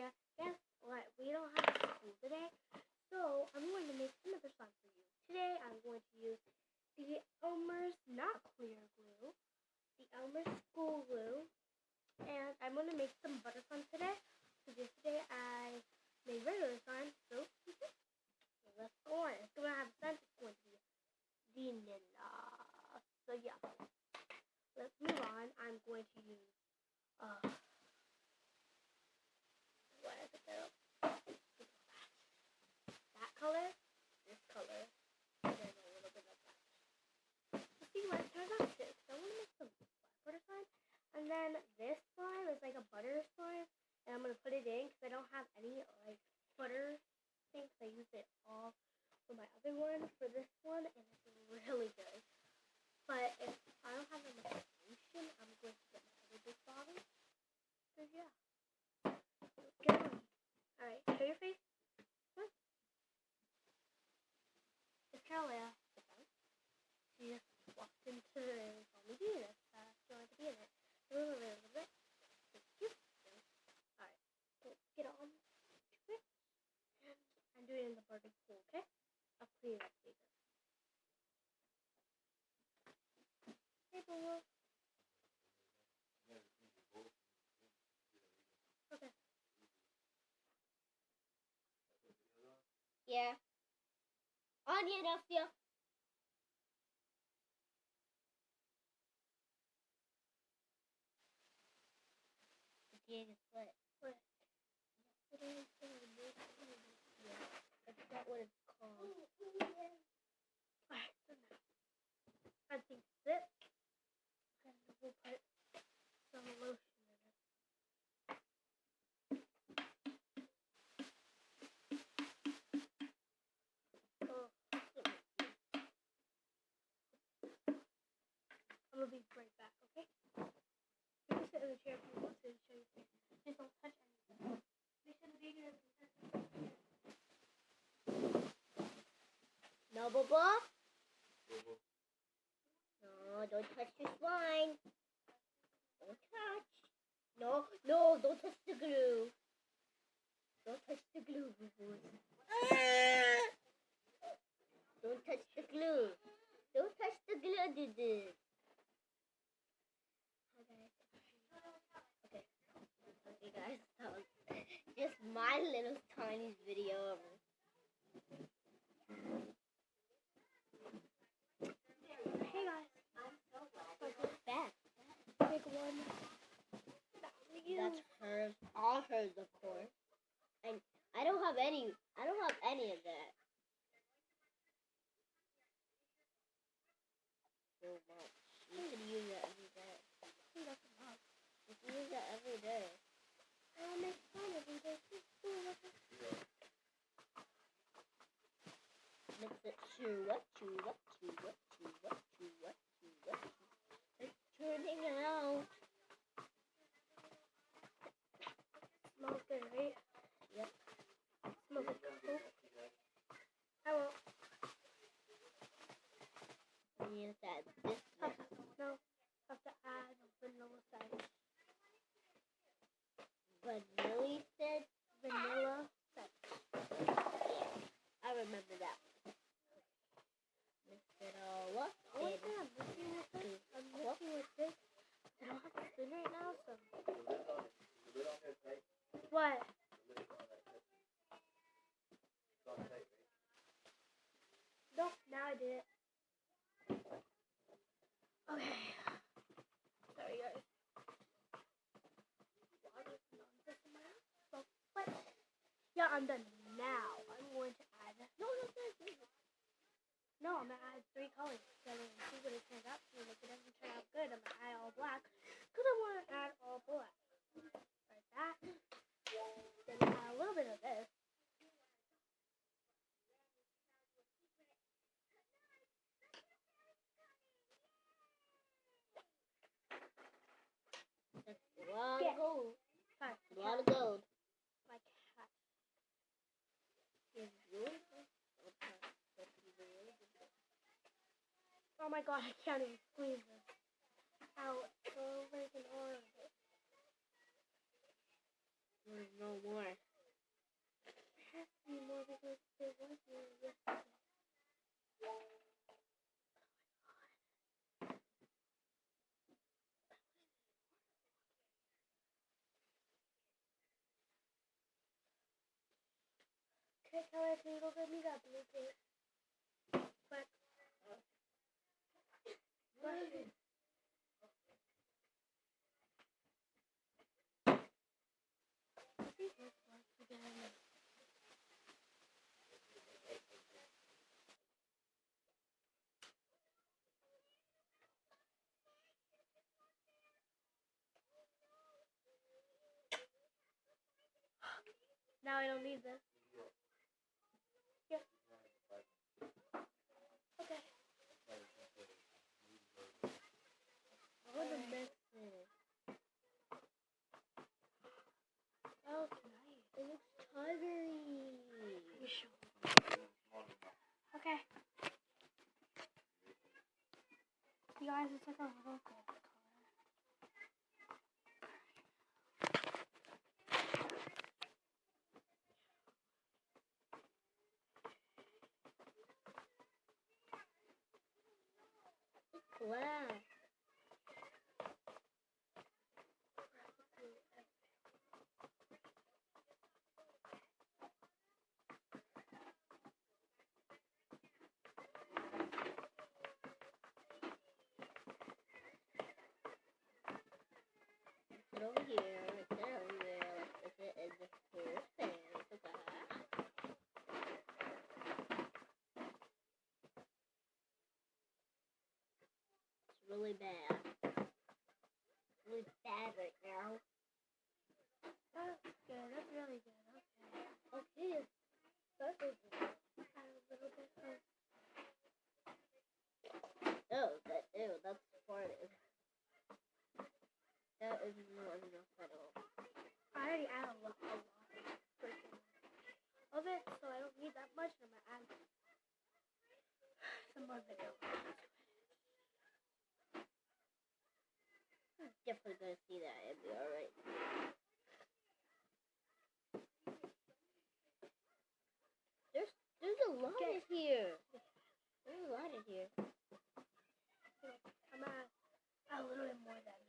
Leia. Guess what? We don't have school today, so I'm going to make another slime for you. Today I'm going to use the Elmer's not clear glue, the Elmer's school glue, and I'm going to make some butter slime today. Because yesterday I made regular slime, so let's go on. It's going to have a scent. It's going to be vanilla. So yeah, let's move on. I'm going to use what is it? That color, this color, and then a little bit of that. Let's see what it turns out to. So I want to make some butter slime, and then this slime is like a butter slime, and I'm gonna put it in because I don't have any like butter things. I used it all for my other one for this one, and it's really good. But if I don't have enough solution, I'm going to get my other big bottle. So yeah, let's get on. All right, show your face. Come on. It's Carolina. She just walked into the room and saw me doing this. She wanted to be in it. A little bit. Thank you. Alright, let's get on to it. And I'm doing it in the butter pool, okay? I'll clean it later. Hey, Boo. Okay. Yeah. On you, Delphia. What? What? Yesterday, yeah. I forgot what it's called. I think this. And we'll put some lotion in it. Oh, I'm gonna be right back, okay? You can sit in the chair if you want to show your face. Just don't touch anything. Make sure the baby doesn't touch anything. No, Bubba? No, don't touch the slime. Don't touch. No, don't touch the glue. Don't touch the glue, boo-boos. Don't touch the glue. Don't touch the glue, doo-doo. Okay, guys. That was just my little tiny video. Hey, guys. Back. Big one. That's hers. All hers, of course. And I don't have any of that. So much. You can use that every day. You can use that every day. I'll make fun every day. Mix it. Chew up. It's turning out. Smells good, right? Yep. Smells like cool. I won't. You need to add this mix. No. I have to add vanilla scent. Vanilla scent? I remember that. Mix it all up. I'm mixing with this. I don't have to spin right now, so. What? No, now I did it. Okay. Sorry, guys. But yeah, I'm done now. I'm going to add. No, I'm gonna add 3 colors together and see what it turns out to. If it doesn't turn out good, I'm gonna add all black because I want to add all black. Like that. Then add a little bit of this. That's a lot of gold. Sorry, a lot of gold. My cat. Oh my god, I can't even squeeze this. Ow, it's so freaking hard. There's no more. There has to be more because there was one yesterday. Okay, Keller, can you go get me that blue tape? Quick. Brush it. I think this works again. Now I don't need this. Yeah. Okay. I want to mix it. That looks nice. It looks tigery. You sure? Okay. You guys, it's like a little gold color. Black. It's over here. It's everywhere. It's in the whole thing. It's really bad. Really bad right now. That's good. That's really good. Okay. Okay. That's good. Add a little bit of. Ew, that's farted. That is not enough at all. I already added a lot freaking of it, so I don't need that much. I'm gonna add some more vanilla. I'm definitely gonna see that and be alright. There's a lot in here. There's a lot in here. I'm gonna add a little bit more then.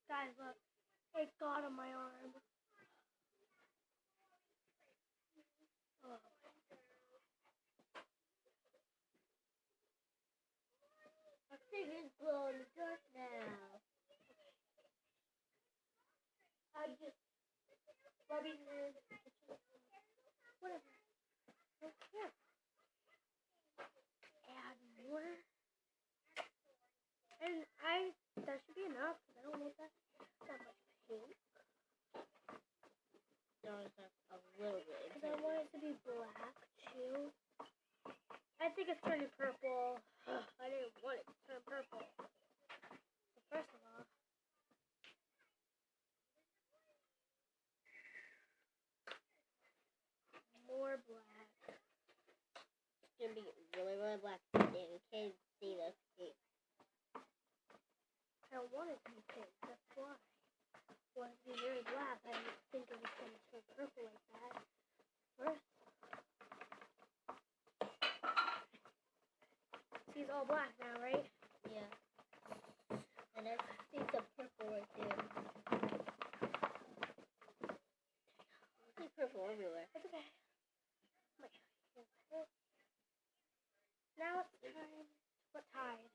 Guys, look. It got on my arm. Oh. I think it's glow in the dark now. I'm just rubbing it. Whatever. Okay. Add more. And that should be enough because I don't want that much pink. There's like a little bit. Because I want it to be black too. I think it's turning purple. I didn't want it to turn purple. So first of all, more black. It's gonna be really, really black. And you can't see the cake. I don't want it to be pink. That's why. I want it to be very black. I didn't think it was going to turn purple like that. First. See, it's all black now, right? Yeah. And I see some purple right there. I see purple everywhere. That's okay. Now it's time to put Tide.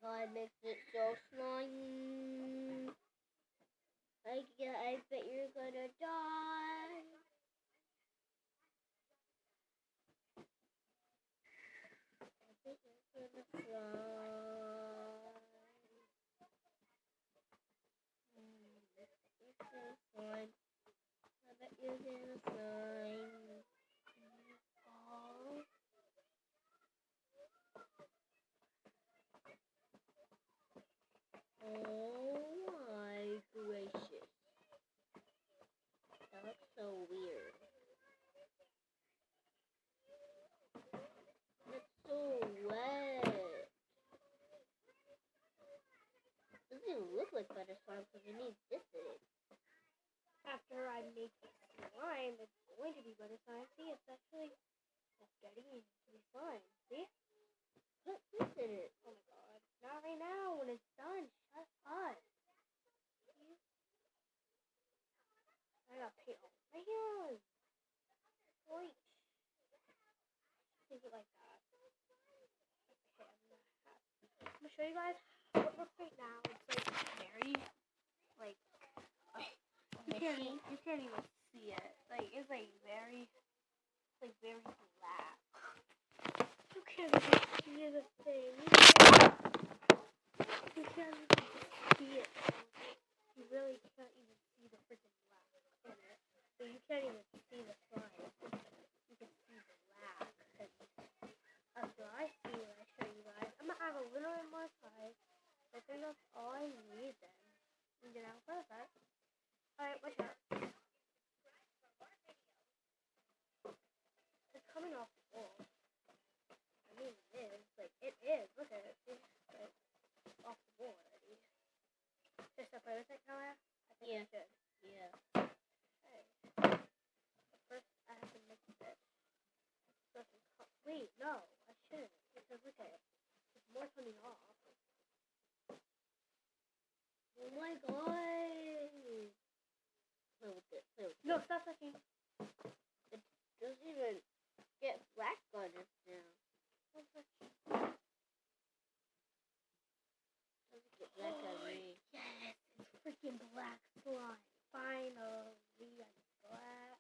Tide makes it so slimy. I bet you're gonna die. I bet you're gonna fly. I bet you're gonna slime. Fall. Oh my gracious. That looks so weird. It's so wet. Doesn't even look like butter slime because you need this in it. After I make the slime, it's going to be butter slime. See, it's actually getting to be slime. See? Put this in it. Oh my god. Not right now. When it's done, shut up. See? I got paint all my hands. Wait. Leave it like that. Okay, I'm gonna show you guys how it looks right now. It's like very, like, you can't even see it. Like, it's like very black. You can't even see the thing. You can't even see it. You really can't even see the freaking black in it. So you can't even see the slime. You can see the black. That's what I see when I show you guys. I'm gonna add a little bit more slime. I think that's all I need then. And then I'll put that. Alright, watch out. It's coming off the wall. I mean, it is. Like, it is. Look at it. It's like off the wall already. Just to play with it, Kaya? I think I should. Yeah. Okay. But first, I have to mix it. So wait, no. I shouldn't. Because look at it. There's more coming off. Oh my god. Play with it. Play with it. No, stop touching. It doesn't even get black on us now. Don't touch. Doesn't get black on me. Yes, it's freaking black slime. Finally, I got black.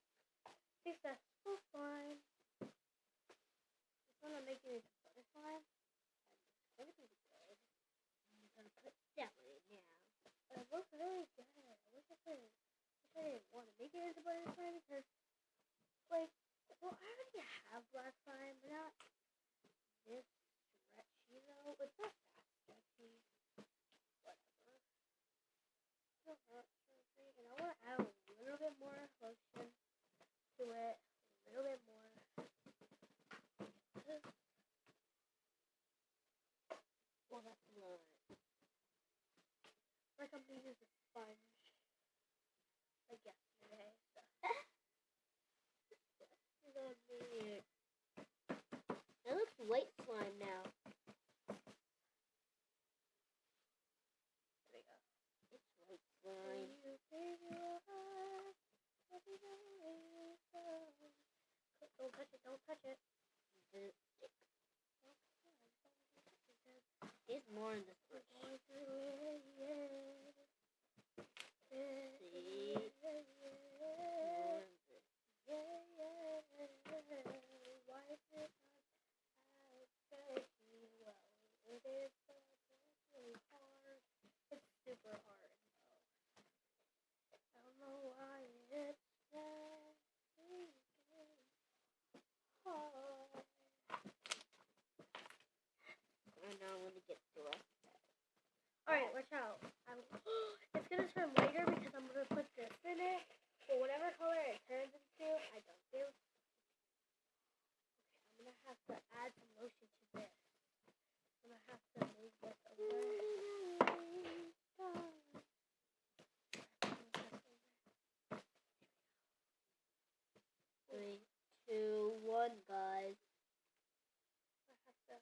Successful slime. Just want to make it into butter slime. And it's going to be good. I'm gonna put that one in now. It looks really good. I wish I didn't want to make it into butter slime because, like, well, I already have black slime, but not this stretchy though. It's not that stretchy. Whatever. It's not that stretchy. And I want to add a little bit more lotion to it. A little bit more. Well, that's a lot. Like I'm going to use a sponge. Like yesterday. So. Weird. That looks white slime now. There we go. It's white slime. Don't touch it, don't touch it. The stick. There's more in this bush. See? More in this. Why is it not as stretchy? Well, it is, but it's really hard. It's super hard, though. I don't know why it's stretchy. Hard. And now I'm gonna get the rest. Alright, watch out. It's gonna turn lighter because I'm gonna put this in it. But whatever color it turns into, I don't do. Okay, I'm gonna have to add some lotion to this. I'm gonna have to move this over. 3, 2, 1, guys. I have to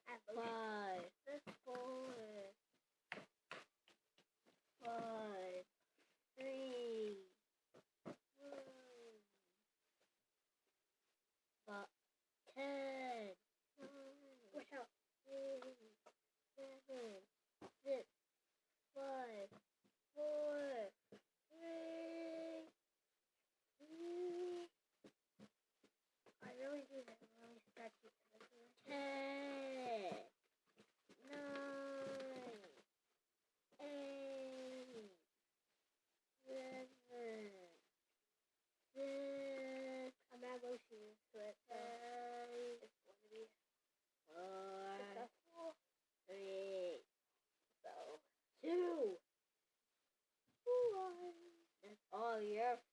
add lotion. 5, This bowl. 5, 3, 10. Watch out. 7, 6, 5, 4, 3, 2, I really do this really stretchy. 10.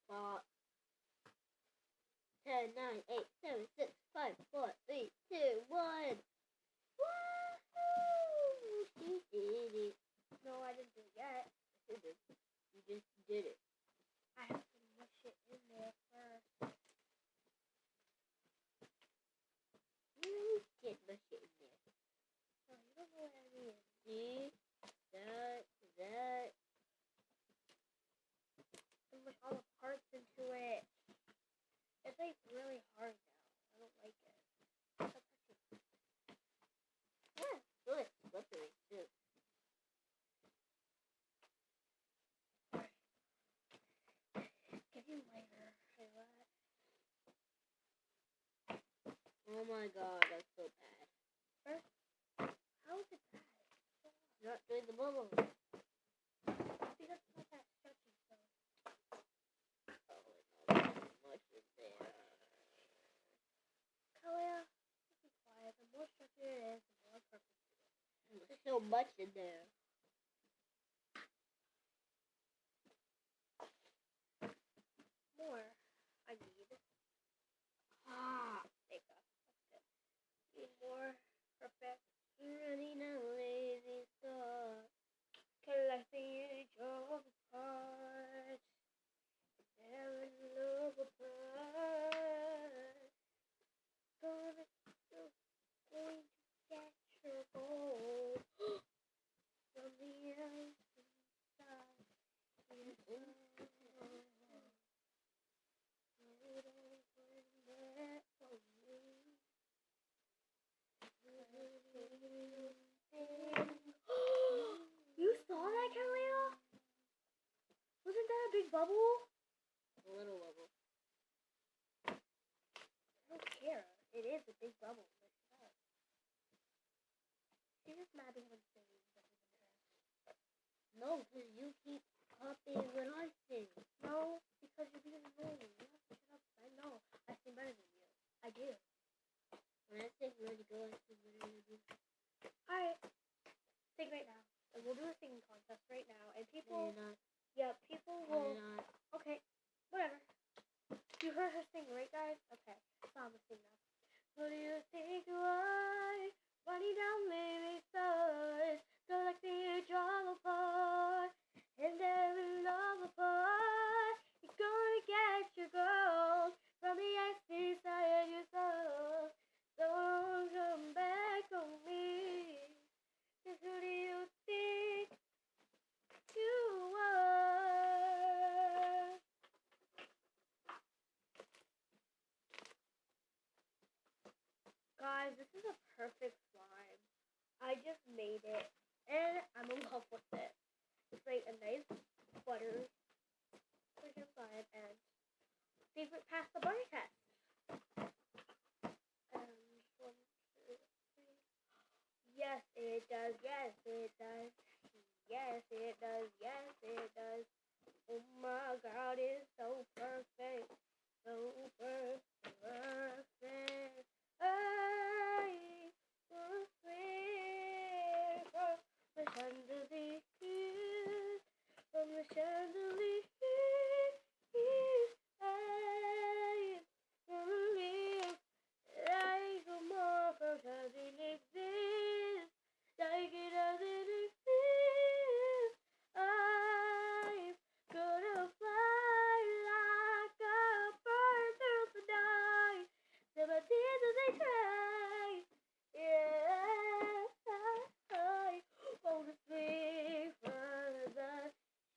spot. 10, 9, 8, 7, 6, 5, 4, 3, 2, 1. Woohoo! She did it. No, I didn't do it yet. You just did it. I have to mush it in there first. You did mush it in there. Oh, you don't know what I mean. See? That. And mush all the parts into it. It's like really hard now. I don't like it. Stop touching. Yeah, good. Slippery too. Getting later. Say what? Oh my god, that's so bad. First, how is it bad? Not doing the bubble. Because it's not that stretchy, so. Oh, there's much in there. Kalia, just be quiet. The more stretchy it is, the more perfect it is. There's so much in there. More I need. Ah, There you go. That's good. Need more. Perfect. running a lazy star. Collecting each of the parts. Never love apart. Going to get your gold from the outside. You saw that, Kalia? Wasn't that a big bubble? A little bubble. I don't care. It is a big bubble. She's just mad because I'm singing. No, because you keep copying when I sing. No, because you're being annoying. You have to shut up. I know. I sing better than you. I do. When I sing Ready Go, I sing better than you. Alright. Sing right now. And we'll do a singing contest right now. And No, people, you're not. yeah, people No, will, you're not. okay, whatever. You heard her sing, right, guys? Okay. So I'm gonna sing now. What do you think why? Running down living stars, collecting your drama apart, and every love apart. You're gonna get your girl from the empty side of your soul. Don't come back on me. 'Cause who do you think you are? Guys, this is a perfect slime. I just made it, and I'm in love with it. It's like a nice butter freaking slime, and see if it passed the butter test. 1, 2, 3. Yes, it does. Yes, it does. Yes, it does. Yes, it does. Oh my God, it's so perfect. So perfect. I will swear from the chandelier, from the chandelier. I will live like a mortal doesn't exist, like it doesn't exist. I'm gonna fly like a bird through the night. So my tears as they cry. Yeah, I wanna swing from the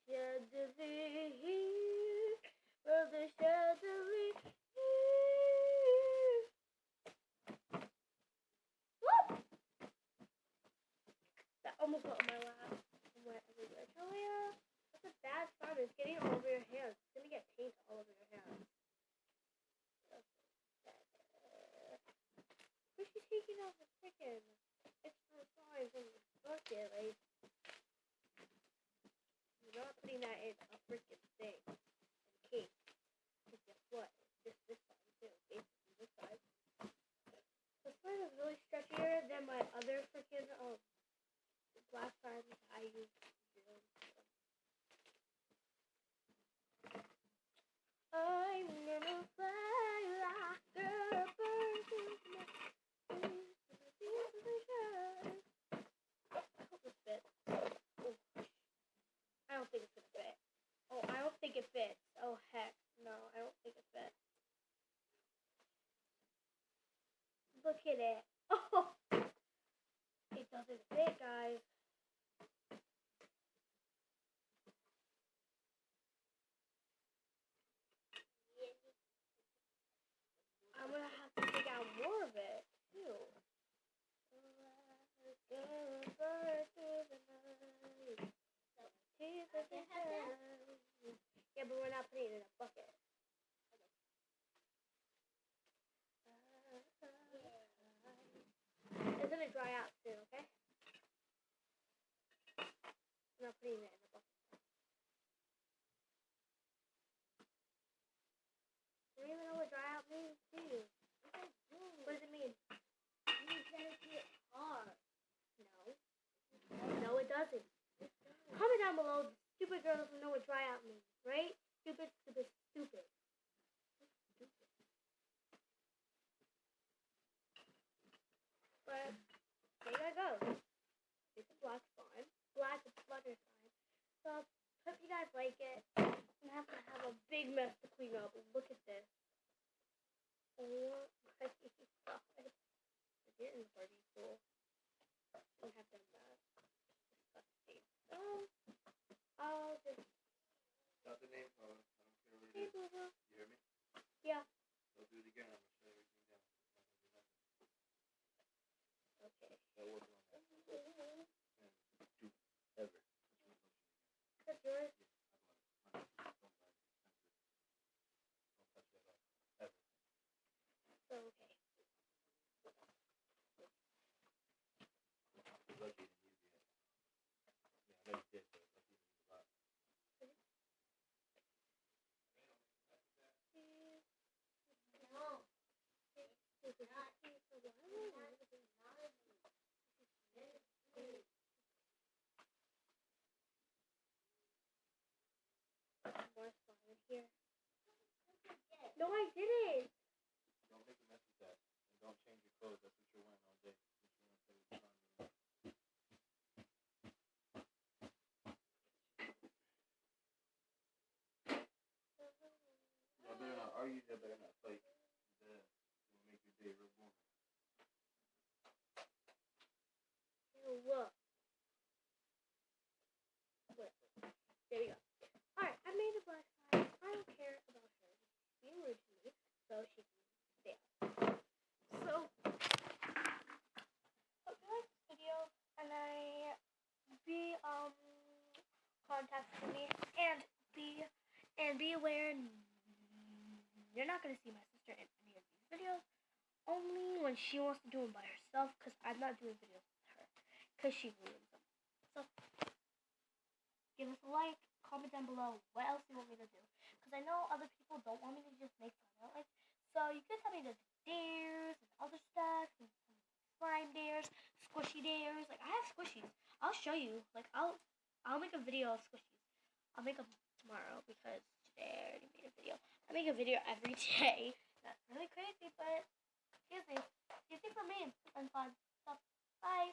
chandelier, from the chandelier. Whoop! That almost got on my lap. And went everywhere. Talia, that's a bad sign. It's getting all over your hands. It's gonna get paint all over your hands. Where's she taking out the freaking extra size in the bucket? Like, you're not putting that in a freaking thing. In cake. Because guess what? It's just this side too. Basically this side. This one is really stretchier than my other freaking glass signs I use. look at it. Oh, it doesn't fit, guys. I'm gonna have to take out more of it too. Yeah, but we're not putting it in a bucket. It's gonna dry out soon, okay? I'm not putting it in a bucket. You don't even know what dry out means, do you? What does it mean? It means that it's get hard. No. No, it doesn't. Comment down below, stupid girl doesn't know what dry out means, right? Stupid, stupid, stupid. Stupid. But there I go. It's a black slime. Black butter slime. So hope you guys like it. I'm gonna have to have a big mess to clean up. Look at this. Oh my god. It's getting pretty cool. I have done that. Disgusting. So I'll just Not the name, I don't care what it hey is. boo boo. You hear me? Yeah. I'll do it again. I'm gonna shut everything down. I'm not gonna do nothing. Okay. I'll work on that. And do ever. That's yours? Yeah, I bought it. Don't buy it. Expensive. Don't touch that up. Ever. So okay. You're lucky you didn't use it yet. Yeah, I know you did, but lucky you didn't use a lot. No. More slime in here. No, I didn't. Don't make a mess with that. And don't change your clothes. That's what you're wearing all day. That's what you're wearing all the time. Y'all better not argue. Y'all better not fight. It'll make your day real boring. Look. There we go. Alright, I made a black slime. I don't care about her being rude to me, so she can stay out. So, hope you like this video, and contacting me, and be aware you're not gonna see my sister in any of these videos. Only when she wants to do them by herself, because I'm not doing videos with her, because she ruins them. So, give us a like, comment down below what else you want me to do, because I know other people don't want me to just make fun of it. So you can tell me to do dares and other stuff, and slime dares, squishy dares. Like I have squishies. I'll show you. Like I'll make a video of squishies. I'll make them tomorrow because today I already made a video. I make a video every day. That's really crazy, but excuse me for me and fun. So bye.